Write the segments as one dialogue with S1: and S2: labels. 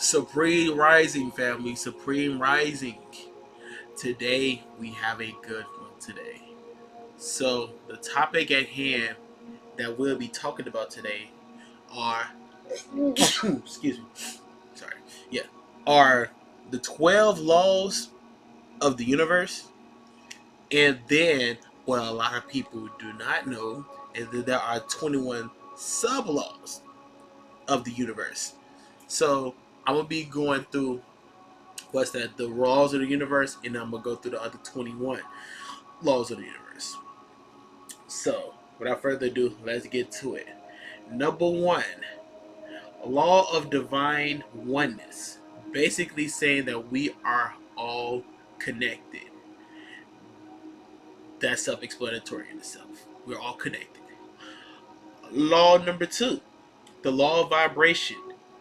S1: Supreme Rising, family. Supreme Rising. Today, we have a good one today. So, the topic at hand that we'll be talking about today are, excuse me, sorry, yeah, are the 12 laws of the universe. And then, what a lot of people do not know is that there are 21 sublaws of the universe. So, I'm going to be going through what's that, the laws of the universe, and I'm gonna go through the other 21 laws of the universe. So, without further ado, let's get to it. Number one, law of divine oneness, basically saying that we are all connected. That's self-explanatory in itself. We're all connected. Law number two, the law of vibration.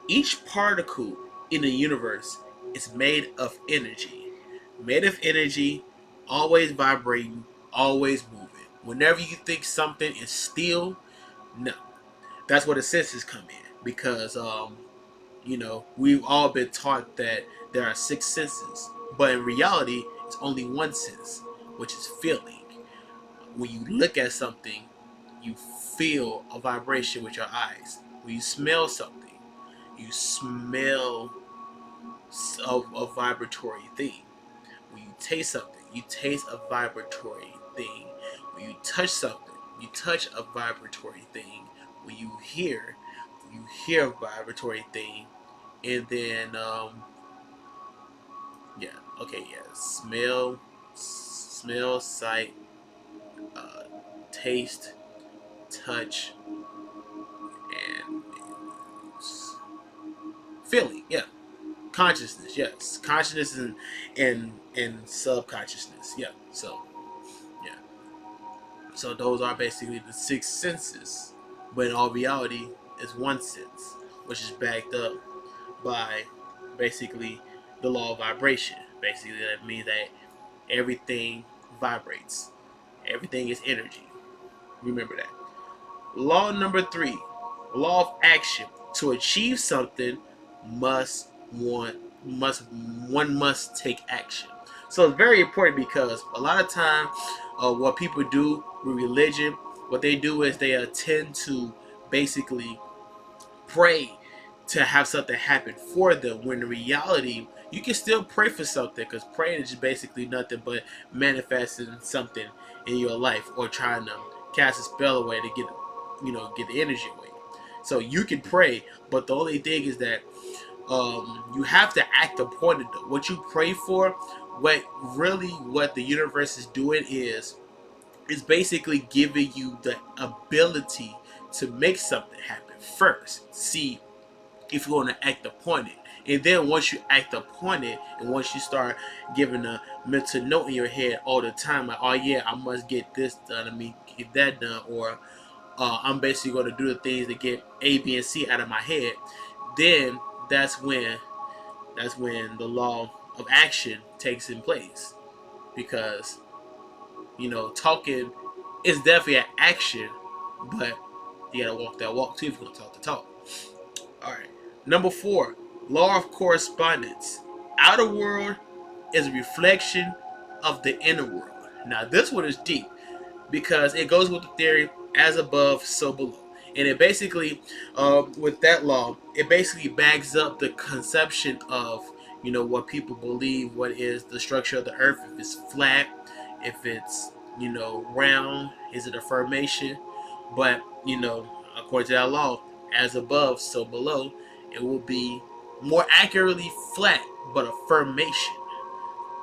S1: Each particle in the universe is made of energy. Made of energy, always vibrating, always moving. Whenever you think something is still, no. That's where the senses come in. Because, we've all been taught that there are six senses. But in reality, it's only one sense, which is feeling. When you look at something, you feel a vibration with your eyes. When you smell something, you smell a vibratory thing. When you taste something, you taste a vibratory thing. When you touch something, you touch a vibratory thing. When you hear a vibratory thing. And then, smell, sight, taste, touch, and feeling. Yeah, consciousness. Yes, consciousness and subconsciousness. Yeah. Yeah. So those are basically the six senses, but in all reality, it's one sense, which is backed up by basically the law of vibration. Basically, that means that everything vibrates. Everything is energy. Remember that. Law number three, law of action. To achieve something, must one must take action. So it's very important because a lot of time, what people do with religion, what they do is they tend to basically pray to have something happen for them. When in reality, you can still pray for something because praying is just basically nothing but manifesting something in your life or trying to cast a spell away to get the energy away. So you can pray, but the only thing is that you have to act upon it. Though. What you pray for, what the universe is doing is basically giving you the ability to make something happen first. See if you're going to act upon it. And then once you act upon it, and once you start giving a mental note in your head all the time, like, oh yeah, I must get this done, I mean, get that done, or I'm basically going to do the things to get A, B, and C out of my head, then that's when the law of action takes in place. Because, talking is definitely an action, but you gotta walk that walk too if you're gonna talk the talk. Alright. Number four, law of correspondence. Outer world is a reflection of the inner world. Now this one is deep because it goes with the theory as above, so below. And it basically, with that law, it basically backs up the conception of, what people believe, what is the structure of the earth, if it's flat, if it's, round, is it a formation? But, according to that law, as above, so below, it will be more accurately flat, but a formation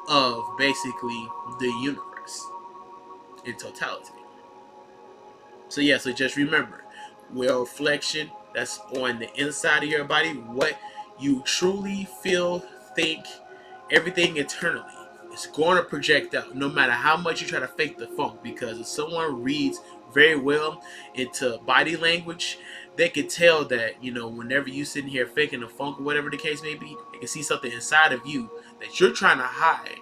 S1: of basically the universe in totality. So just remember, we're a reflection that's on the inside of your body, what you truly feel, think, everything internally. It's going to project out no matter how much you try to fake the funk, because if someone reads very well into body language, they can tell that, whenever you sitting here faking the funk or whatever the case may be, they can see something inside of you that you're trying to hide,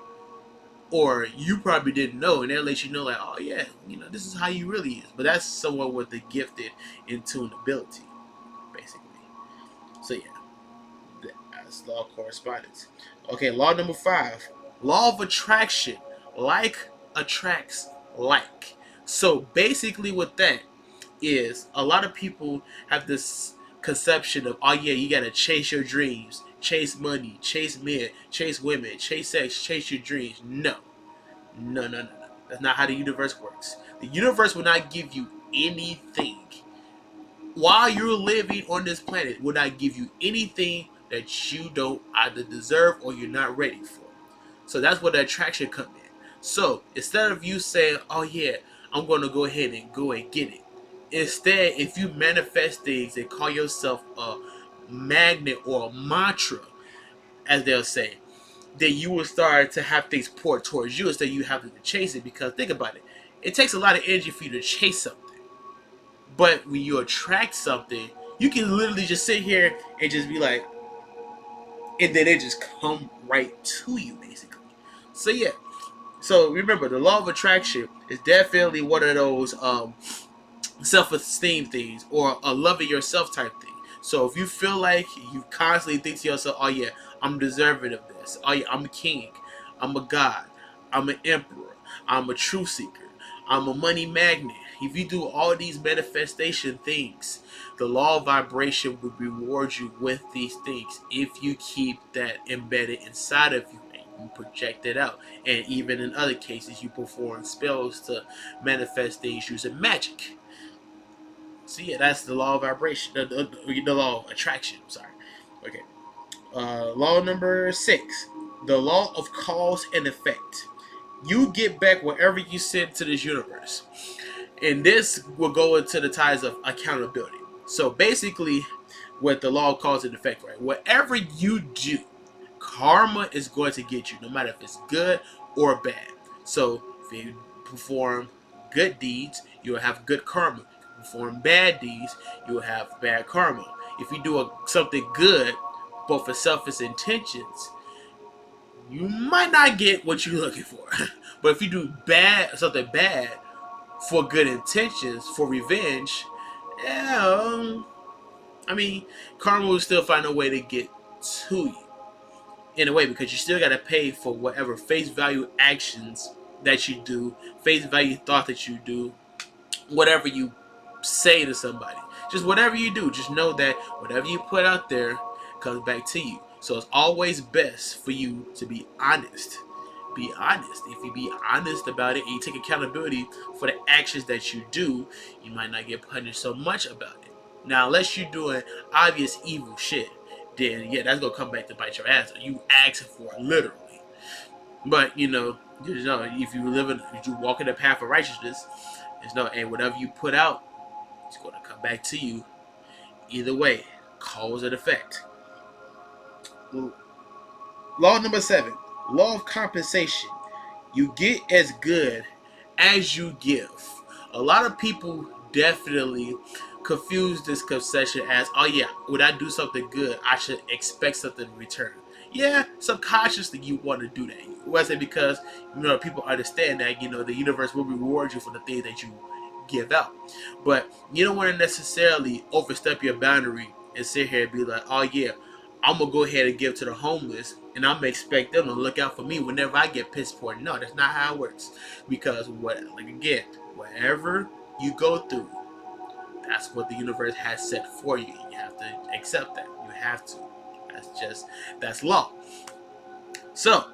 S1: or you probably didn't know, and they'll let you know, like, oh yeah, this is how you really is. But that's someone with the gifted in tune ability, basically. So yeah, That's law of correspondence. Okay, law number 5. Law of attraction. Like attracts like. So basically what that is, a lot of people have this conception of, oh yeah, you gotta chase your dreams, chase money, chase men, chase women, chase sex, chase your dreams. No. No, no, no, no. That's not how the universe works. The universe will not give you anything while you're living on this planet. Will not give you anything that you don't either deserve or you're not ready for. So that's where the attraction comes in. So instead of you saying, "Oh yeah, I'm going to go ahead and go and get it," instead, if you manifest things and call yourself a magnet or a mantra, as they'll say, then you will start to have things pour towards you instead of you having to chase it. Because think about it, it takes a lot of energy for you to chase something. But when you attract something, you can literally just sit here and just be like, and then it just come right to you, basically. So yeah. So remember, the law of attraction is definitely one of those self-esteem things or a loving yourself type thing. So if you feel like you constantly think to yourself, oh yeah, I'm deserving of this. Oh yeah, I'm a king. I'm a god. I'm an emperor. I'm a truth seeker. I'm a money magnet. If you do all these manifestation things, the law of vibration will reward you with these things if you keep that embedded inside of you and you project it out. And even in other cases, you perform spells to manifest things using magic. So yeah, that's the law of vibration, the law of attraction. Sorry. Okay. Law number 6, the law of cause and effect. You get back whatever you send to this universe, and this will go into the ties of accountability. So basically, with the law of cause and effect, right? Whatever you do, karma is going to get you, no matter if it's good or bad. So if you perform good deeds, you will have good karma. If you perform bad deeds, you will have bad karma. If you do something good, but for selfish intentions, you might not get what you're looking for. But if you do something bad for good intentions, for revenge, yeah, I mean, karma will still find a way to get to you. In a way, because you still got to pay for whatever face value actions that you do, face value thought that you do, whatever you say to somebody. Just whatever you do, just know that whatever you put out there comes back to you. So it's always best for you to be honest. Be honest. If you be honest about it and you take accountability for the actions that you do, you might not get punished so much about it. Now, unless you're doing obvious evil shit, then yeah, that's gonna come back to bite your ass. You asking for it, literally. But if you walk in the path of righteousness, and whatever you put out, it's gonna come back to you. Either way, cause and effect. Law number 7, law of compensation. You get as good as you give. A lot of people definitely confuse this conception as, oh yeah, when I do something good, I should expect something in return. Yeah, subconsciously you want to do that. Was it because people understand that the universe will reward you for the things that you give out, but you don't want to necessarily overstep your boundary and sit here and be like, oh yeah, I'm gonna go ahead and give to the homeless, and I'm gonna expect them to look out for me whenever I get piss poor. No, that's not how it works. Because whatever you go through, that's what the universe has set for you. You have to accept that. You have to. That's law. So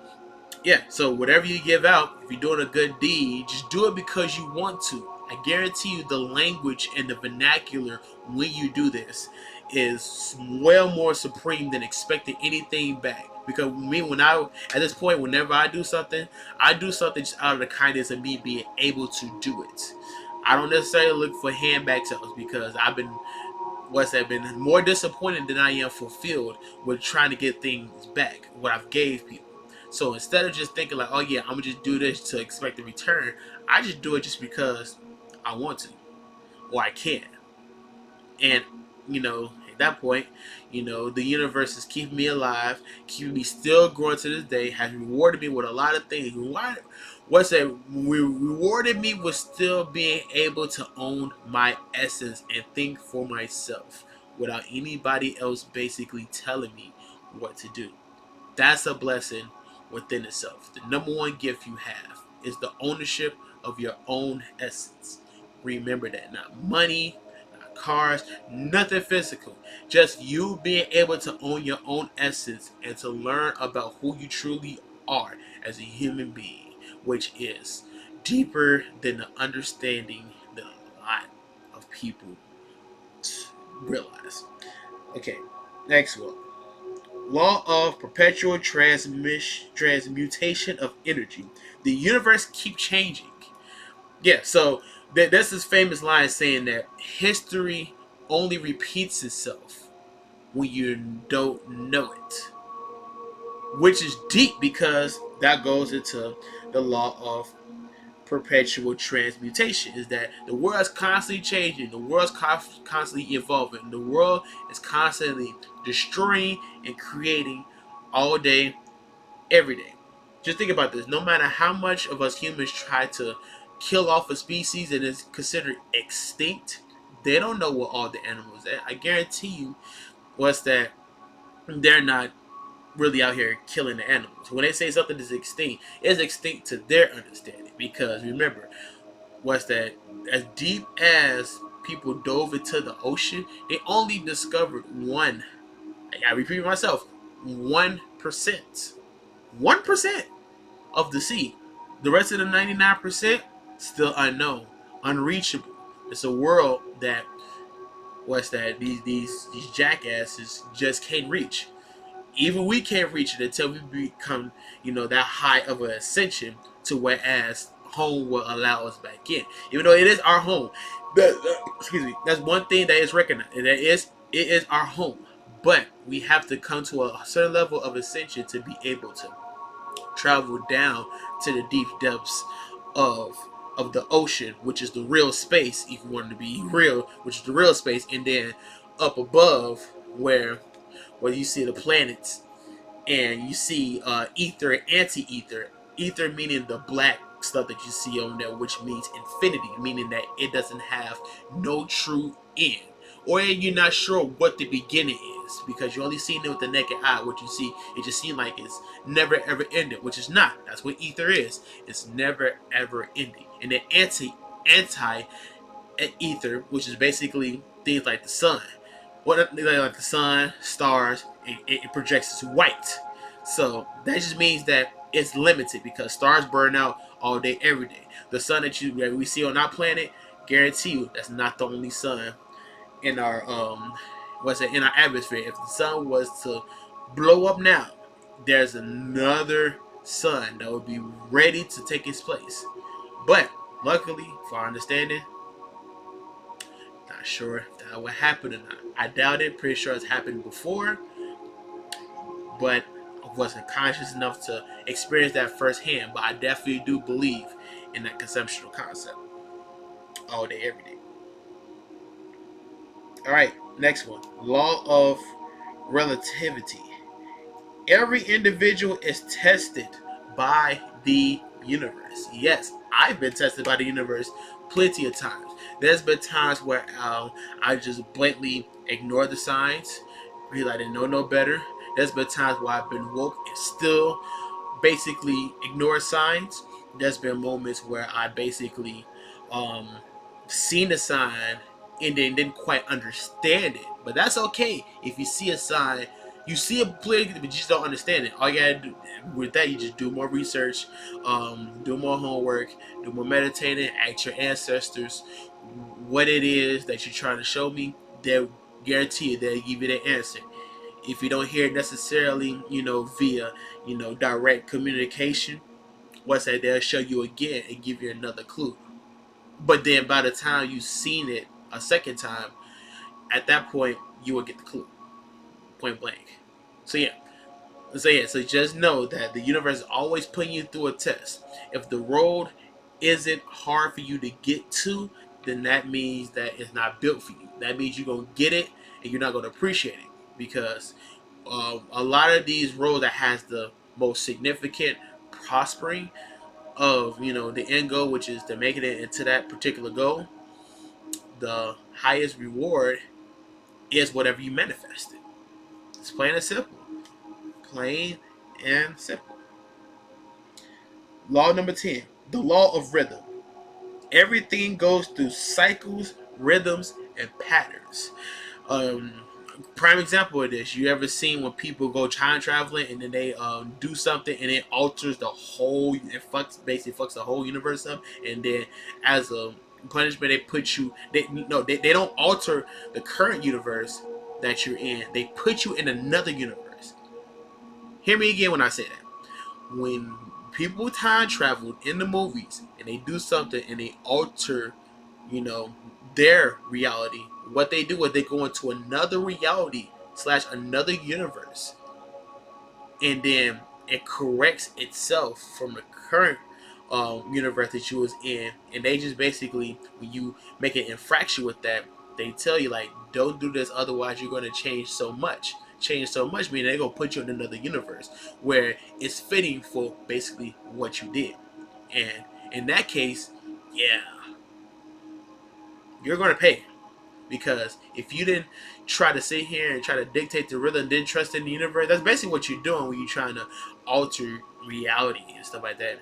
S1: yeah, so whatever you give out, if you're doing a good deed, just do it because you want to. I guarantee you the language and the vernacular when you do this is well more supreme than expecting anything back. Because at this point, whenever I do something just out of the kindness of me being able to do it. I don't necessarily look for handback sales because I've been more disappointed than I am fulfilled with trying to get things back, what I've gave people. So instead of just thinking like, oh yeah, I'm gonna just do this to expect a return, I just do it just because I want to or I can. And at that point, the universe is keeping me alive, keeping me still growing to this day, has rewarded me with a lot of things. Rewarded me with still being able to own my essence and think for myself without anybody else basically telling me what to do. That's a blessing within itself. The number one gift you have is the ownership of your own essence. Remember that. Not money, not cars, nothing physical. Just you being able to own your own essence and to learn about who you truly are as a human being, which is deeper than the understanding that a lot of people realize. Okay, next one. Law of perpetual transmutation of energy. The universe keep changing. Yeah, so there's this famous line saying that history only repeats itself when you don't know it, which is deep because that goes into the law of perpetual transmutation. Is that the world is constantly changing, the world's constantly evolving, the world is constantly destroying and creating all day, every day. Just think about this. No matter how much of us humans try to kill off a species that is considered extinct, they don't know what all the animals are. I guarantee you what's that they're not really out here killing the animals. When they say something is extinct, it's extinct to their understanding. Because remember, what's that as deep as people dove into the ocean, they only discovered one. I repeat myself, 1%. 1% of the sea. The rest of the 99% still unknown, unreachable. It's a world that these jackasses just can't reach. Even we can't reach it until we become, that high of an ascension to whereas home will allow us back in. Even though it is our home. Excuse me. That's one thing that is recognized. It is our home. But we have to come to a certain level of ascension to be able to travel down to the deep depths of the ocean, which is the real space, if you want to be real, which is the real space, and then up above where you see the planets and you see ether and anti-ether. Ether meaning the black stuff that you see on there, which means infinity, meaning that it doesn't have no true end. Or you're not sure what the beginning is because you only see it with the naked eye. What you see, it just seems like it's never ever ending, which is not. That's what ether is. It's never ever ending. And then anti ether, which is basically things like the sun. What like the sun, stars, it projects as white. So that just means that it's limited because stars burn out all day, every day. The sun that we see on our planet, guarantee you, that's not the only sun in our in our atmosphere. If the sun was to blow up now, there's another sun that would be ready to take its place. But luckily, for our understanding, not sure if that would happen or not. I doubt it. Pretty sure it's happened before, but I wasn't conscious enough to experience that firsthand. But I definitely do believe in that conceptual concept all day, every day. All right, next one. Law of relativity. Every individual is tested by the universe. Yes, I've been tested by the universe plenty of times. There's been times where I just blatantly ignore the signs, because I didn't know no better. There's been times where I've been woke and still basically ignore signs. There's been moments where I basically um, seen the sign and then didn't quite understand it. But that's okay. If you see a sign, you see it clearly, but you just don't understand it. All you gotta do with that, you just do more research, do more homework, do more meditating, ask your ancestors what it is that you're trying to show me. They'll guarantee you they'll give you the answer. If you don't hear it necessarily, via, direct communication, what's that? They'll show you again and give you another clue. But then by the time you've seen it a second time, at that point you will get the clue, point blank. So yeah, so just know that the universe is always putting you through a test. If the road isn't hard for you to get to, then that means that it's not built for you. That means you're gonna get it and you're not gonna appreciate it because a lot of these roads that has the most significant prospering of the end goal, which is to making it into that particular goal, the highest reward is whatever you manifested. It's plain and simple. Plain and simple. Law number 10, the law of rhythm. Everything goes through cycles, rhythms, and patterns. Um, Prime example of this, you ever seen when people go time traveling and then they do something and it alters the whole, basically fucks the whole universe up, and then as a punishment they put you, they don't alter the current universe that you're in, they put you in another universe. Hear me again when I say that. When people time travel in the movies and they do something and they alter, you know, their reality, what they do is they go into another reality slash another universe, and then it corrects itself from the current universe that you was in, and they just basically, when you make an infraction with that, they tell you like, don't do this, otherwise you're going to change so much, meaning they're going to put you in another universe where it's fitting for basically what you did. And in that case, yeah, you're going to pay. Because if you didn't try to sit here and try to dictate the rhythm, didn't trust in the universe, that's basically what you're doing when you're trying to alter reality and stuff like that.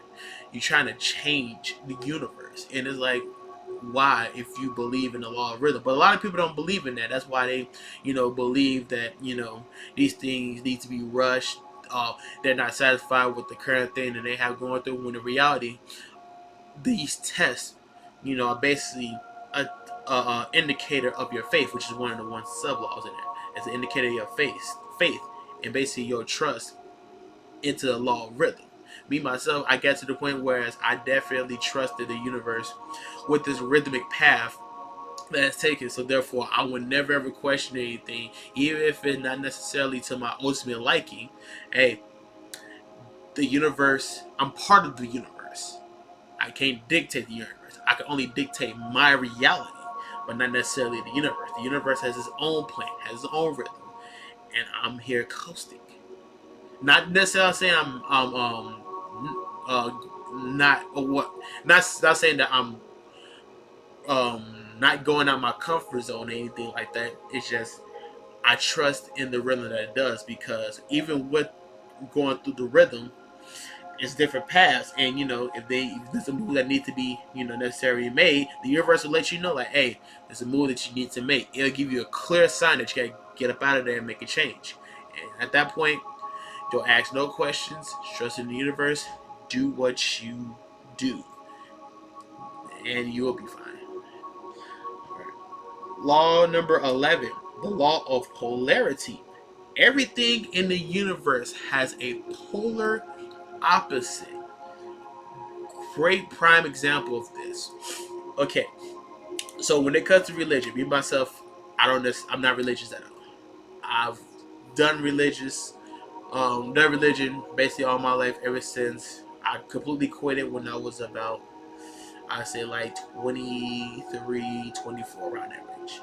S1: You're trying to change the universe. And it's like, why, if you believe in the law of rhythm? But a lot of people don't believe in that. That's why they, believe that, these things need to be rushed. They're not satisfied with the current thing that they have going through, when in reality, these tests, are basically a indicator of your faith, which is one of the sublaws in there. It's an indicator of your faith, and basically your trust into the law of rhythm. Me myself, I got to the point where I definitely trusted the universe with this rhythmic path that it's taken. So therefore, I would never ever question anything, even if it's not necessarily to my ultimate liking. Hey, the universe, I'm part of the universe. I can't dictate the universe. I can only dictate my reality, but not necessarily the universe. The universe has its own plan, has its own rhythm, and I'm here coasting. Not necessarily saying not what not saying that I'm not going out my comfort zone or anything like that. It's just I trust in the rhythm that it does, because even with going through the rhythm, it's different paths, and if there's a move that needs to be necessarily made, the universe will let you know, like, hey, there's a move that you need to make. It'll give you a clear sign that you gotta get up out of there and make a change. And at that point, don't ask no questions, trust in the universe, do what you do, and you will be fine. Law number 11, the law of polarity. Everything in the universe has a polar opposite. Great prime example of this. Okay, so when it comes to religion, me myself, I'm not religious at all. I've done religion basically all my life, ever since I completely quit it when I was about, I say like 23, 24, around that range,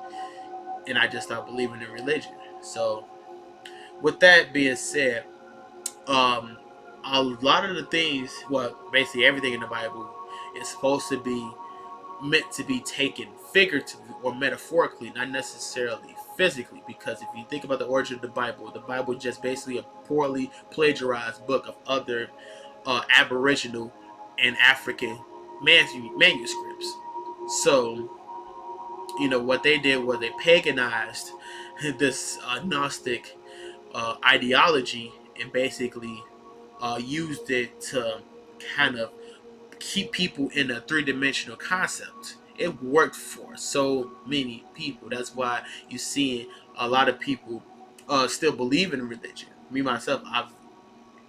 S1: and I just stopped believing in religion. So with that being said, a lot of the things, well, basically everything in the Bible is supposed to be meant to be taken figuratively or metaphorically, not necessarily physically. Because if you think about the origin of the Bible is just basically a poorly plagiarized book of other Aboriginal and African manuscripts. So, what they did was they paganized this Gnostic ideology, and basically used it to kind of keep people in a three-dimensional concept. It worked for so many people. That's why you see a lot of people still believe in religion. Me myself, I've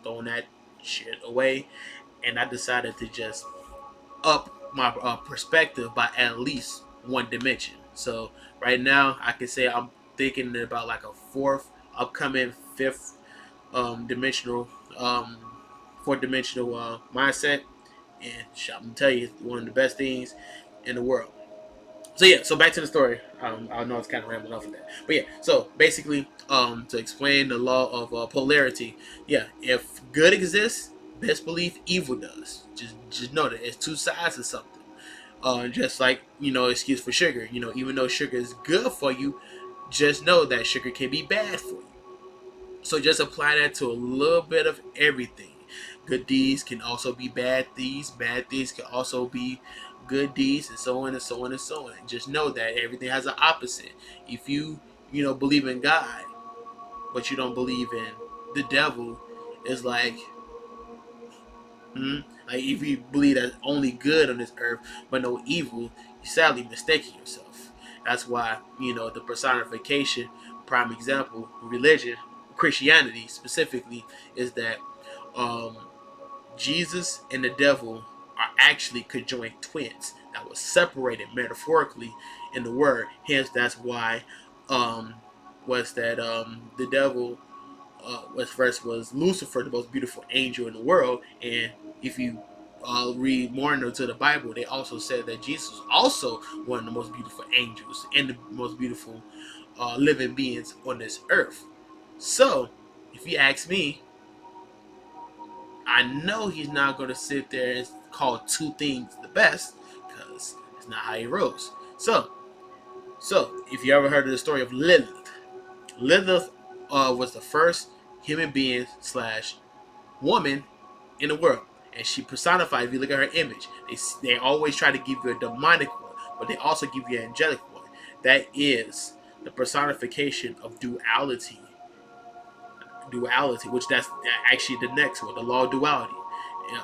S1: thrown that shit away, and I decided to just up my perspective by at least one dimension. So right now, I can say I'm thinking about like a upcoming fifth dimensional, fourth dimensional mindset, and I'm gonna tell you, it's one of the best things in the world. So yeah, so back to the story. I know it's kind of rambling off of that, but yeah. So basically, to explain the law of polarity, yeah, if good exists, best believe evil does. Just know that it's two sides of something. Just like excuse for sugar. Even though sugar is good for you, just know that sugar can be bad for you. So just apply that to a little bit of everything. Good deeds can also be bad deeds. Bad deeds can also be good deeds, and so on and so on and so on. Just know that everything has an opposite. If you believe in God, but you don't believe in the devil, it's like, like if you believe that only good on this earth but no evil, you're sadly mistaking yourself. That's why the personification, prime example, religion, Christianity specifically, is that um, Jesus and the devil are actually conjoined twins that were separated metaphorically in the word. Hence, that's why was that the devil was first was Lucifer, the most beautiful angel in the world. And if you read more into the Bible, they also said that Jesus was also one of the most beautiful angels and the most beautiful living beings on this earth. So, if you ask me, I know he's not going to sit there and call two things the best, because it's not how he rose. So if you ever heard of the story of Lilith, Lilith was the first human being slash woman in the world, and she personified. If you look at her image, they always try to give you a demonic one, but they also give you an angelic one. That is the personification of duality, which that's actually the next one, the law of duality.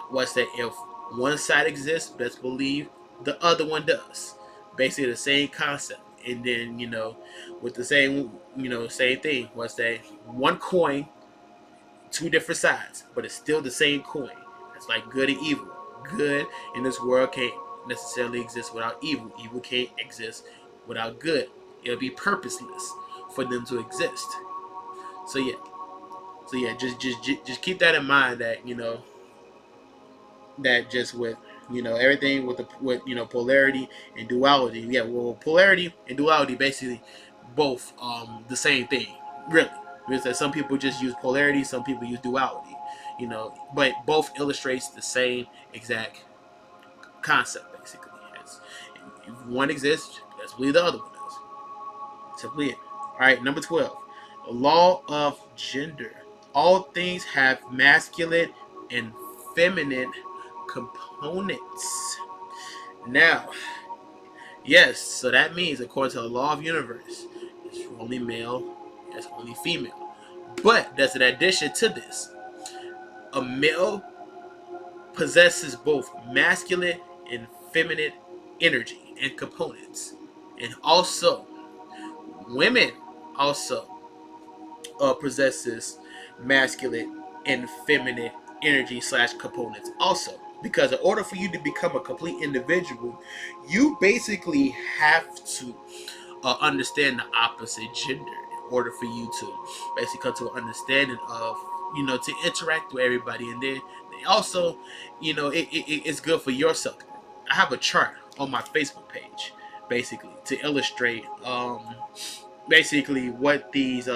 S1: What's that? If one side exists, best believe the other one does. Basically, the same concept. And then with the same thing. What's that? One coin, two different sides, but it's still the same coin. It's like good and evil. Good in this world can't necessarily exist without evil. Evil can't exist without good. It'll be purposeless for them to exist. So yeah, just keep that in mind, that that just with everything with polarity and duality. Yeah, well, polarity and duality basically both the same thing, really. Because that some people just use polarity, some people use duality, but both illustrates the same exact concept basically. If one exists, let's believe the other one does. Simply it. All right, number 12, law of gender. All things have masculine and feminine components. Now, yes, so that means according to the law of universe, it's only male, it's only female. But there's an addition to this. A male possesses both masculine and feminine energy and components. And also, women also possesses masculine and feminine energy slash components also, because in order for you to become a complete individual, you basically have to understand the opposite gender in order for you to basically come to an understanding of to interact with everybody. And then they also it's good for yourself. I have a chart on my Facebook page basically to illustrate basically what these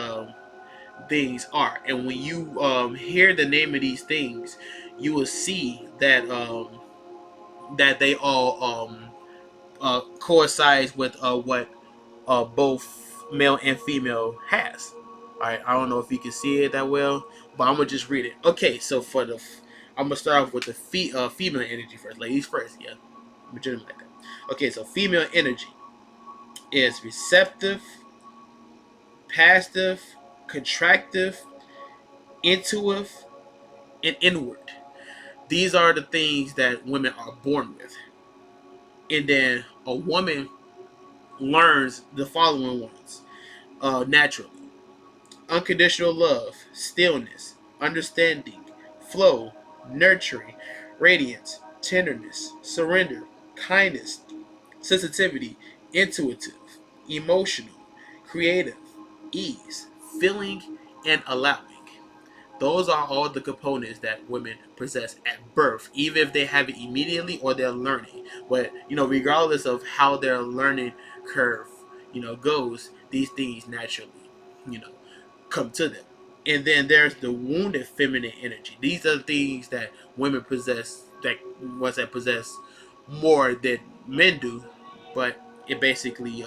S1: things are. And when you hear the name of these things, you will see that that they all coincides with what both male and female has. All right, I don't know if you can see it that well, but I'm gonna just read it. Okay, so I'm gonna start off with the female energy first, ladies first. Yeah, legitimate like that. Okay, so female energy is receptive, passive, contractive, intuitive, and inward. These are the things that women are born with. And then a woman learns the following ones naturally: unconditional love, stillness, understanding, flow, nurturing, radiance, tenderness, surrender, kindness, sensitivity, intuitive, emotional, creative, ease, feeling, and allowing. Those are all the components that women possess at birth, even if they have it immediately or they're learning. But regardless of how their learning curve, goes, these things naturally, you know, come to them. And then there's the wounded feminine energy. These are the things that women possess, that ones that possess more than men do, but it basically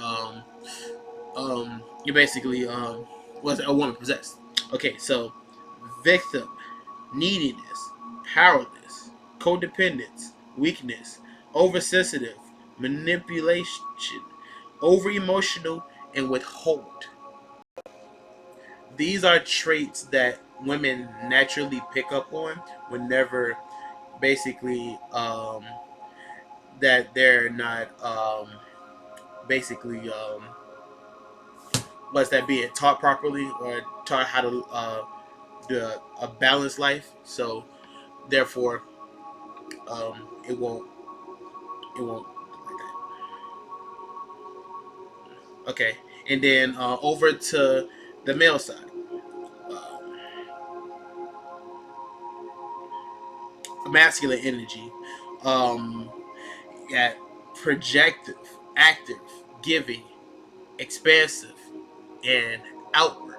S1: was a woman possessed. Okay, so victim, neediness, powerless, codependence, weakness, oversensitive, manipulation, over emotional, and withhold. These are traits that women naturally pick up on whenever basically that they're not basically what's that being taught properly or taught how to do a balanced life. So therefore, it won't like that. Okay, and then over to the male side, um, masculine energy. Um, got projective, active, giving, expansive, and outward.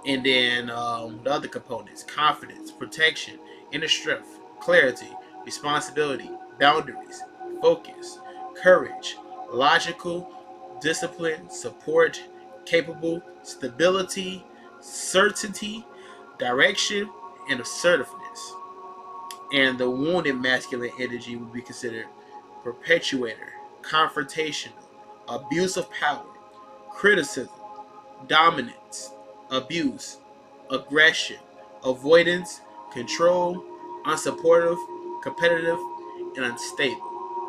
S1: And then the other components: confidence, protection, inner strength, clarity, responsibility, boundaries, focus, courage, logical, discipline, support, capable, stability, certainty, direction, and assertiveness. And the wounded masculine energy would be considered perpetuator, confrontational, abuse of power, criticism, dominance, abuse, aggression, avoidance, control, unsupportive, competitive, and unstable.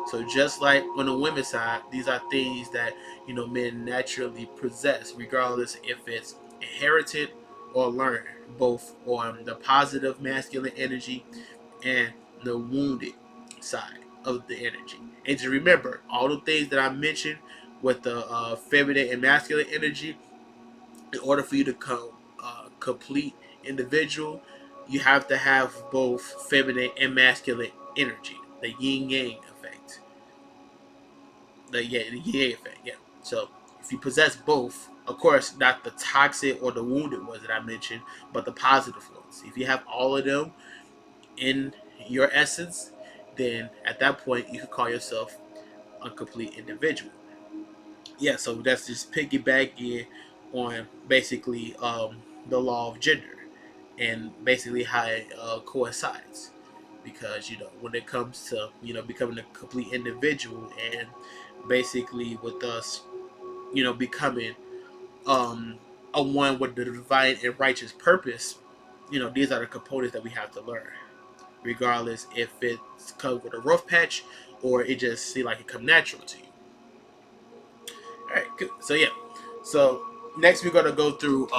S1: So just like on the women's side, these are things that men naturally possess, regardless if it's inherited or learned, both on the positive masculine energy and the wounded side of the energy. And to remember, all the things that I mentioned with the feminine and masculine energy, in order for you to come complete individual, you have to have both feminine and masculine energy, the yin yang effect. The yin yang effect, yeah. So if you possess both, of course, not the toxic or the wounded ones that I mentioned, but the positive ones. If you have all of them in your essence, then at that point you can call yourself a complete individual. Yeah, so that's just piggybacking on basically the law of gender and basically how it coincides. Because when it comes to becoming a complete individual and basically with us becoming um, a one with the divine and righteous purpose, these are the components that we have to learn, regardless if it's comes with a rough patch or it just seems like it come natural to you. All right, good. So yeah, so next we're gonna go through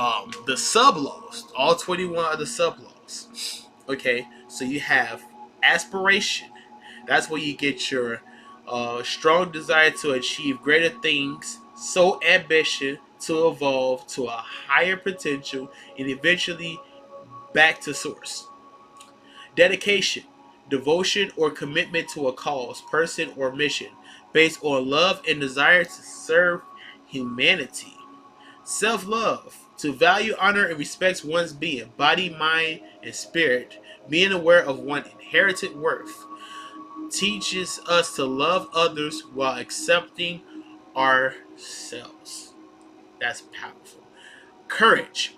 S1: the sub laws, all 21 of the sub laws. Okay, so you have aspiration. That's where you get your strong desire to achieve greater things, so ambition to evolve to a higher potential, and eventually back to source. Dedication, devotion or commitment to a cause, person, or mission based on love and desire to serve humanity. Self love, to value, honor, and respect one's being, body, mind, and spirit, being aware of one's inherited worth, teaches us to love others while accepting ourselves. That's powerful. Courage,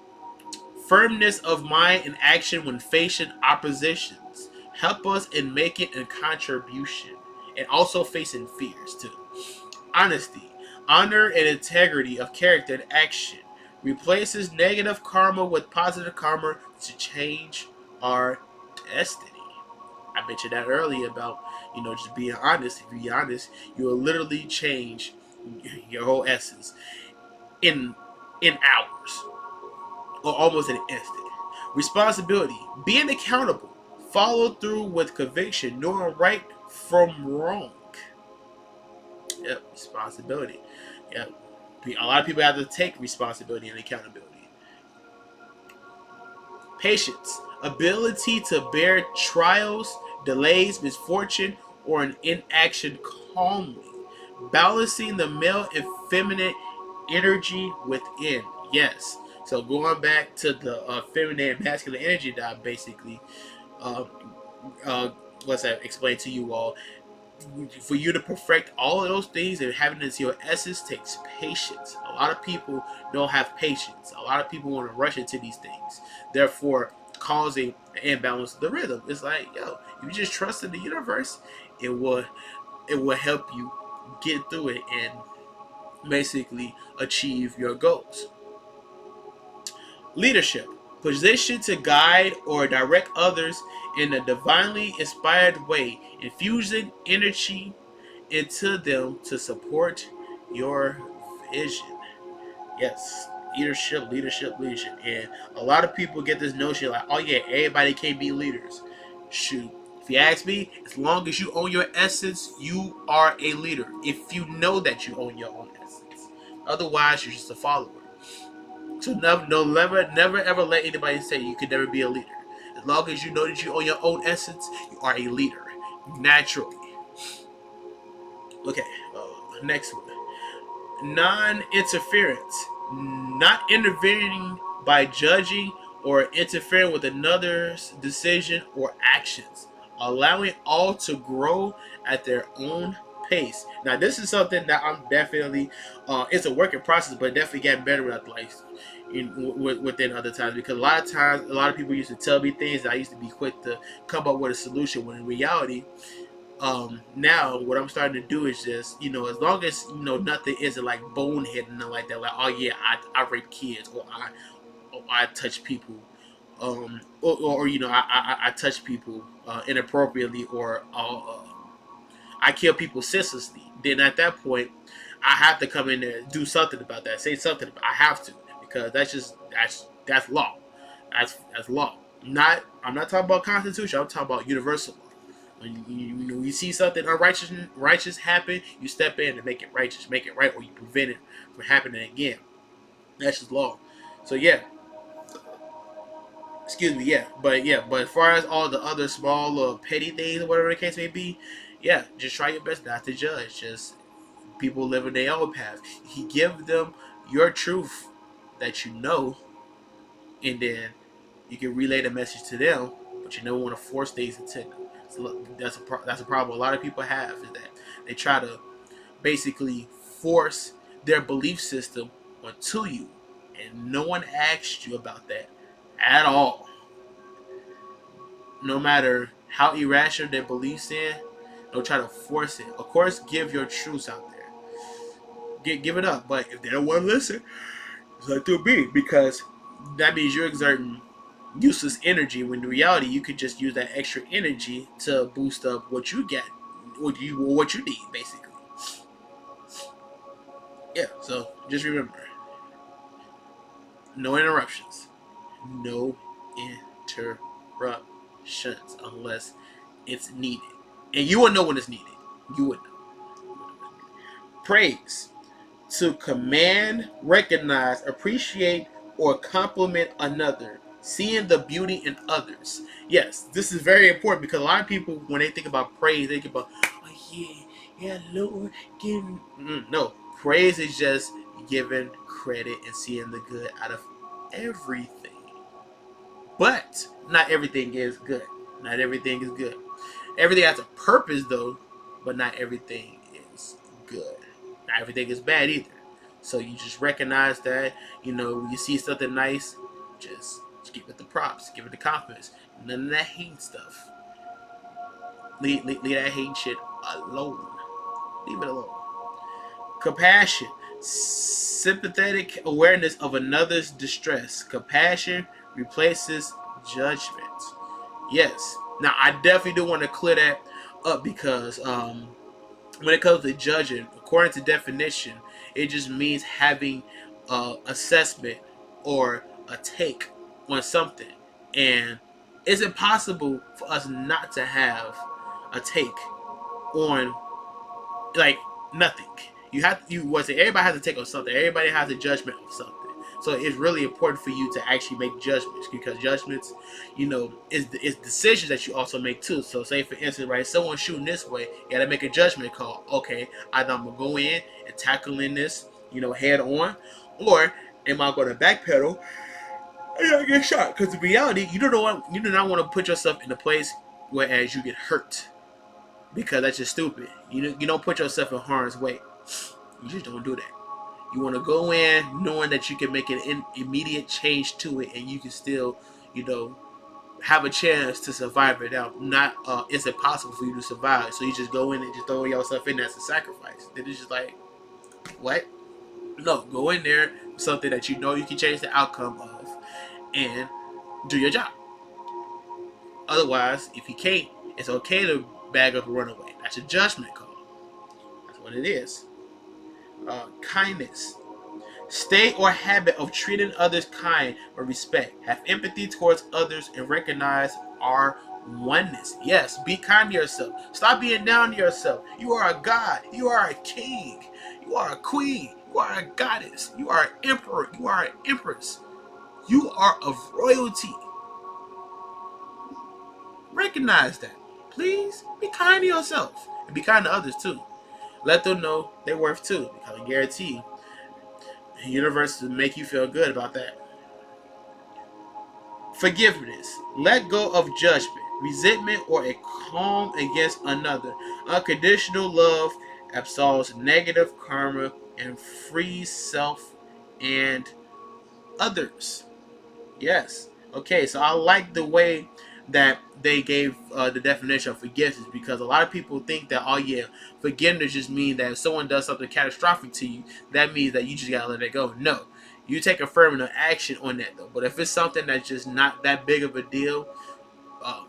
S1: firmness of mind and action when facing oppositions. Help us in making a contribution and also facing fears too. Honesty, honor, and integrity of character and action replaces negative karma with positive karma to change our destiny. I mentioned that earlier about just being honest. If you're honest, you will literally change your whole essence in hours or almost in an instant. Responsibility, being accountable, follow through with conviction, knowing right from wrong. Yep, responsibility. Yep. A lot of people have to take responsibility and accountability. Patience, ability to bear trials, delays, misfortune, or an inaction calmly. Balancing the male and feminine energy within. Yes. So going back to the feminine and masculine energy that I basically uh, uh, what's that explained to you all. for you to perfect all of those things and having it as your essence takes patience. A lot of people don't have patience. A lot of people want to rush into these things, therefore causing an imbalance of the rhythm. It's like, yo, if you just trust in the universe, it will help you get through it and basically achieve your goals. Leadership. Position to guide or direct others in a divinely inspired way, infusing energy into them to support your vision. Yes, leadership, leadership, leadership. And a lot of people get this notion like, oh yeah, everybody can't be leaders. Shoot. If you ask me, as long as you own your essence, you are a leader. If you know that you own your own essence. Otherwise, you're just a follower. So never ever let anybody say you could never be a leader. As long as you know that you own your own essence, you are a leader. Naturally. Okay, next one. Non-interference, not intervening by judging or interfering with another's decision or actions, allowing all to grow at their own pace. Now, this is something that I'm definitely, it's a working process, but definitely getting better at, like, within other times, because a lot of times, a lot of people used to tell me things, and I used to be quick to come up with a solution, when in reality, now what I'm starting to do is just, as long as nothing isn't like bonehead and nothing like that, like, oh yeah, I rape kids, or I touch people, or I touch people inappropriately, or I kill people senselessly, then at that point I have to come in there and do something about that, say something about it. I have to, because that's law. That's law. I'm not talking about constitution. I'm talking about universal law. When you see something righteous happen, you step in and make it righteous, make it right, or you prevent it from happening again. That's just law. So yeah, excuse me, but as far as all the other small petty things or whatever the case may be, yeah, just try your best not to judge. Just people living their own path. You give them your truth that you know, and then you can relay the message to them, but you never want to force things into them. So that's a problem a lot of people have, is that they try to basically force their belief system onto you, and no one asked you about that at all. No matter how irrational their beliefs in, don't try to force it. Of course, give your truths out there. Give it up, but if they don't want to listen, it's like to be, because that means you're exerting useless energy, when in reality you could just use that extra energy to boost up what you get, what you need, basically. Yeah, so just remember, no interruptions. No interruptions unless it's needed. And you will know when it's needed. You would know. Praise. To command, recognize, appreciate, or compliment another, seeing the beauty in others. Yes, this is very important, because a lot of people, when they think about praise, they think about, oh yeah, Lord, give me. No, praise is just giving credit and seeing the good out of everything. But not everything is good. Not everything is good. Everything has a purpose, though, but not everything is good. Not everything is bad either. So you just recognize that, when you see something nice, just give it the props, give it the confidence. None of that hate stuff. Leave that hate shit alone. Leave it alone. Compassion. Sympathetic awareness of another's distress. Compassion replaces judgment. Yes. Now, I definitely do want to clear that up, because when it comes to judging, according to definition, it just means having assessment or a take on something. And it's impossible for us not to have a take on, like, nothing. Everybody has to take on something. Everybody has a judgment of something. So it's really important for you to actually make judgments, because judgments, is decisions that you also make too. So say for instance, right, someone shooting this way, you gotta make a judgment call. Okay, either I'm gonna go in and tackling this, head on, or am I gonna backpedal and I get shot? Because in reality, you do not want to put yourself in a place whereas you get hurt. because that's just stupid. You don't put yourself in harm's way. You just don't do that. You want to go in knowing that you can make an immediate change to it, and you can still, you know, have a chance to survive it out. Not it's impossible for you to survive, so you just go in and just throw yourself in as a sacrifice. Then it's just like, what? No, go in there with something that you know you can change the outcome of, and do your job. Otherwise, if you can't, it's okay to bag up and run away. That's a judgment call. That's what it is. Kindness. State or habit of treating others kind or respect. Have empathy towards others and recognize our oneness. Yes, be kind to yourself. Stop being down to yourself. You are a god. You are a king. You are a queen. You are a goddess. You are an emperor. You are an empress. You are of royalty. Recognize that. Please be kind to yourself. And be kind to others too. Let them know they're worth too. Because I guarantee you, the universe will make you feel good about that. Forgiveness. Let go of judgment, resentment, or a calm against another. Unconditional love absolves negative karma and frees self and others. Yes. Okay, so I like the way that they gave the definition of forgiveness, because a lot of people think that, oh yeah, forgiveness just means that if someone does something catastrophic to you, that means that you just gotta let it go. No, you take affirmative action on that though. But if it's something that's just not that big of a deal,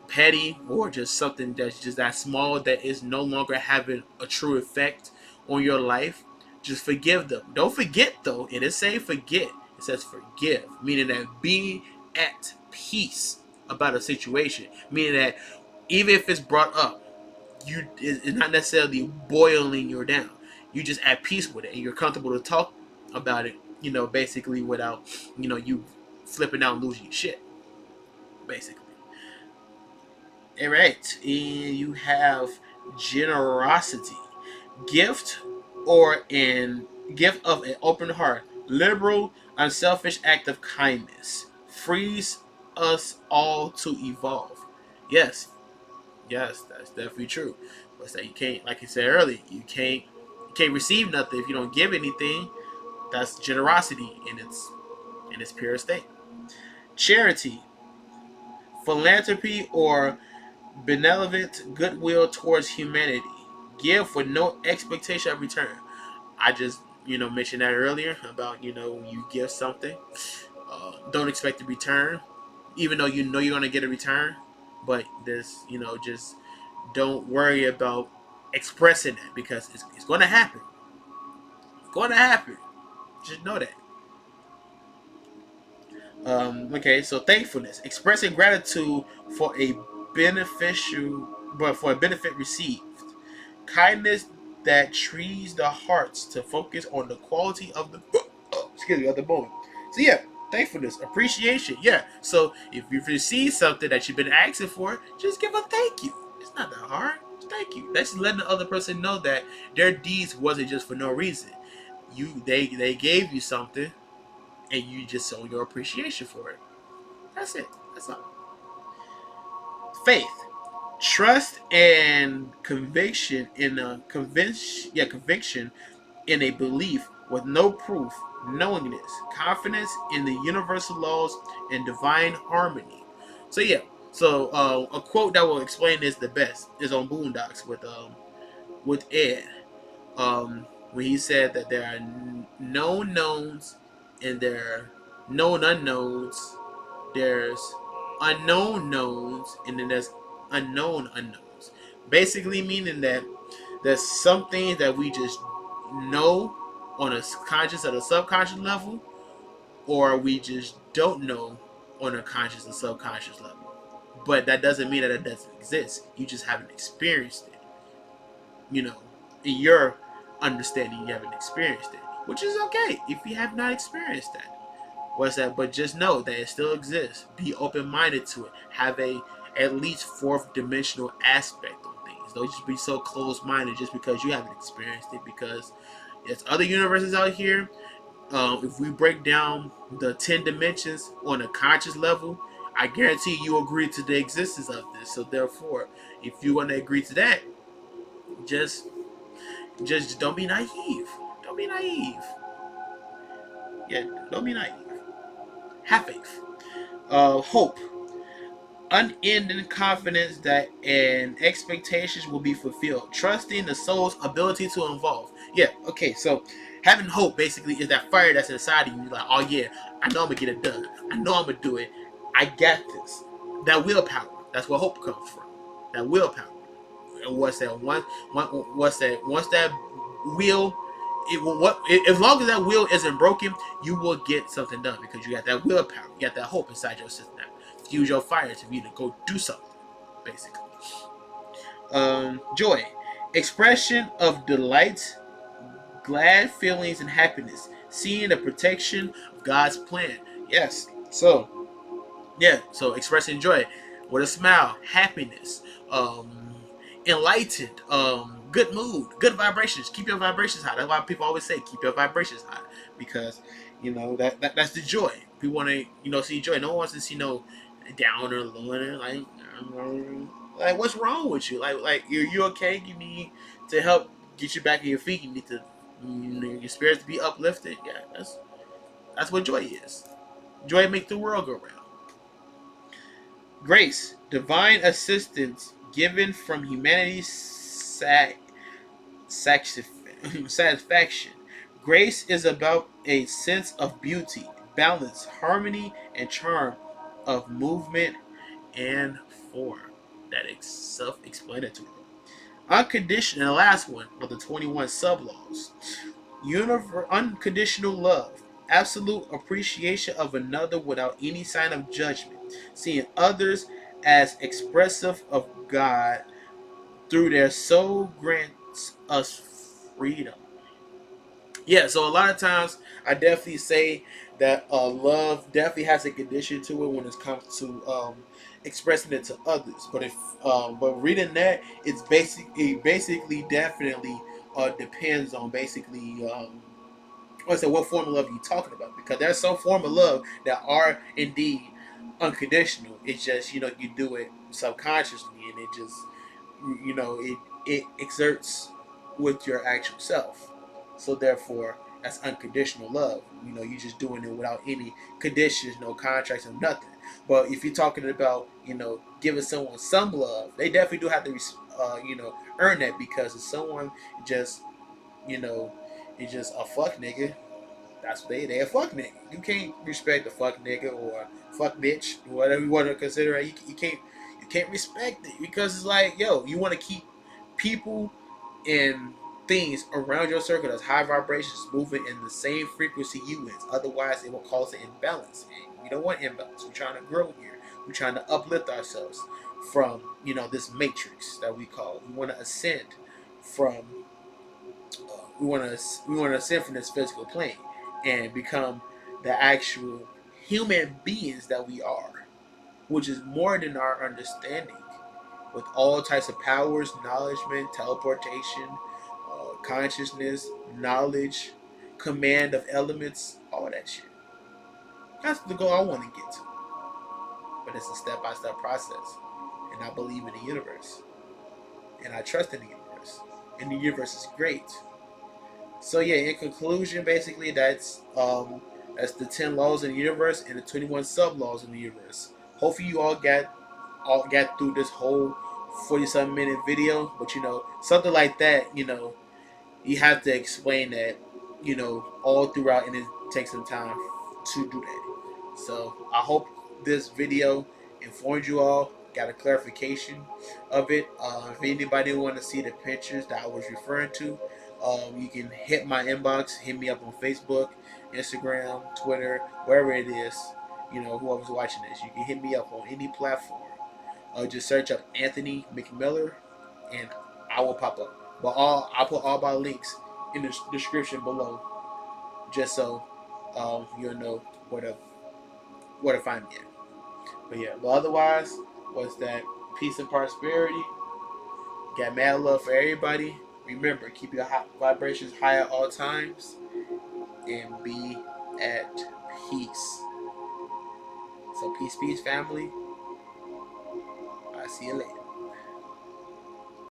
S1: petty, or just something that's just that small that is no longer having a true effect on your life, just forgive them. Don't forget though. It is saying forget. It says forgive, meaning that be at peace about a situation, meaning that even if it's brought up, it's not necessarily boiling you down. You just at peace with it, and you're comfortable to talk about it. Basically without you flipping out and losing your shit. Basically. All right, and you have generosity, gift gift of an open heart, liberal, unselfish act of kindness, frees us all to evolve. Yes, yes, that's definitely true. But that you can't, like I said earlier, you can't receive nothing if you don't give anything. That's generosity in its pure state. Charity, philanthropy, or benevolent goodwill towards humanity. Give with no expectation of return. I just mentioned that earlier about when you give something, don't expect a return, even though you know you're gonna get a return. But this just don't worry about expressing it, because it's gonna happen. It's gonna happen. Just know that. Okay, so thankfulness, expressing gratitude for a benefit received. Kindness that trees the hearts to focus on the quality of the of the moment. So yeah, thankfulness, appreciation. Yeah. So if you've received something that you've been asking for, just give a thank you. It's not that hard. Just thank you. That's just letting the other person know that their deeds wasn't just for no reason. They gave you something, and you just show your appreciation for it. That's it. That's all. Faith, trust and conviction in a belief with no proof, knowingness, confidence in the universal laws and divine harmony. So yeah, so a quote that will explain this the best is on Boondocks with Ed, when he said that there are known knowns and there are known unknowns. There's unknown knowns, and then there's unknown unknowns. Basically meaning that there's some things that we just know on a conscious or a subconscious level, or we just don't know on a conscious or subconscious level. But that doesn't mean that it doesn't exist. You just haven't experienced it. In your understanding, you haven't experienced it, which is okay if you have not experienced that. What's that? But just know that it still exists. Be open-minded to it. Have a at least fourth dimensional aspect on things. Don't just be so closed-minded just because you haven't experienced it. Because there's other universes out here. If we break down the 10 dimensions on a conscious level, I guarantee you agree to the existence of this. So therefore, if you want to agree to that, Just just don't be naive. Don't be naive. Yeah, don't be naive. Have faith. Hope. Unending confidence that and expectations will be fulfilled. Trusting the soul's ability to evolve. Yeah, okay, so having hope basically is that fire that's inside of you. You're like, oh yeah, I know I'm gonna get it done. I know I'm gonna do it. I got this. That willpower. That's where hope comes from. That willpower. And what's that what's that once that will as long as that will isn't broken, you will get something done because you got that willpower, you got that hope inside your system. Use your fire to be to go do something, basically. Joy, expression of delight, glad feelings, and happiness. Seeing the protection of God's plan. Yes. So expressing joy with a smile, happiness, enlightened, good mood, good vibrations. Keep your vibrations high. That's why people always say keep your vibrations high because that's the joy. People want to see joy. No one wants to see no down or low and like what's wrong with you? Like you okay? You need to help get you back on your feet. You need to your spirits to be uplifted. Yeah, that's what joy is. Joy makes the world go round. Grace, divine assistance given from humanity's satisfaction. Grace is about a sense of beauty, balance, harmony, and charm of movement and form. That is self-explanatory. Unconditional, and the last one of the 21 sublaws. Unconditional love, absolute appreciation of another without any sign of judgment, seeing others as expressive of God through their soul grants us freedom. Yeah, so a lot of times I definitely say that love definitely has a condition to it when it comes to expressing it to others. But reading that, it basically definitely depends on basically what form of love you talking about, because there's some form of love that are indeed unconditional. It's just you do it subconsciously, and it just it exerts with your actual self. So therefore, that's unconditional love. You just doing it without any conditions, no contracts, or nothing. But if you're talking about giving someone some love, they definitely do have to earn that, because if someone just you know is just a fuck nigga, that's what they a fuck nigga. You can't respect a fuck nigga or fuck bitch, whatever you want to consider it. You can't respect it, because it's like, yo, you want to keep people and things around your circle that's high vibrations moving in the same frequency you is. Otherwise, it will cause an imbalance. And we don't want imbalance. We're trying to grow here. We're trying to uplift ourselves from this matrix that we call. We want to ascend from. We want to ascend from this physical plane and become the actual human beings that we are, which is more than our understanding, with all types of powers, knowledge, teleportation, consciousness, knowledge, command of elements, all that shit. That's the goal I want to get to. But it's a step-by-step process. And I believe in the universe. And I trust in the universe. And the universe is great. So yeah, in conclusion, basically that's the 10 laws of the universe and the 21 sub-laws in the universe. Hopefully you all got through this whole 47 minute video, but something like that, you have to explain that, all throughout, and it takes some time to do that. So I hope this video informed you all, got a clarification of it. If anybody want to see the pictures that I was referring to, you can hit my inbox, hit me up on Facebook, Instagram, Twitter, wherever it is. Whoever's watching this, you can hit me up on any platform. Just search up Anthony McMiller, and I will pop up. But I'll put all my links in the description below, just so you'll know where to find me at. But yeah, but otherwise, what's that? Peace and prosperity. Got mad love for everybody. Remember, keep your vibrations high at all times, and be at peace. So peace, family. I'll see you later.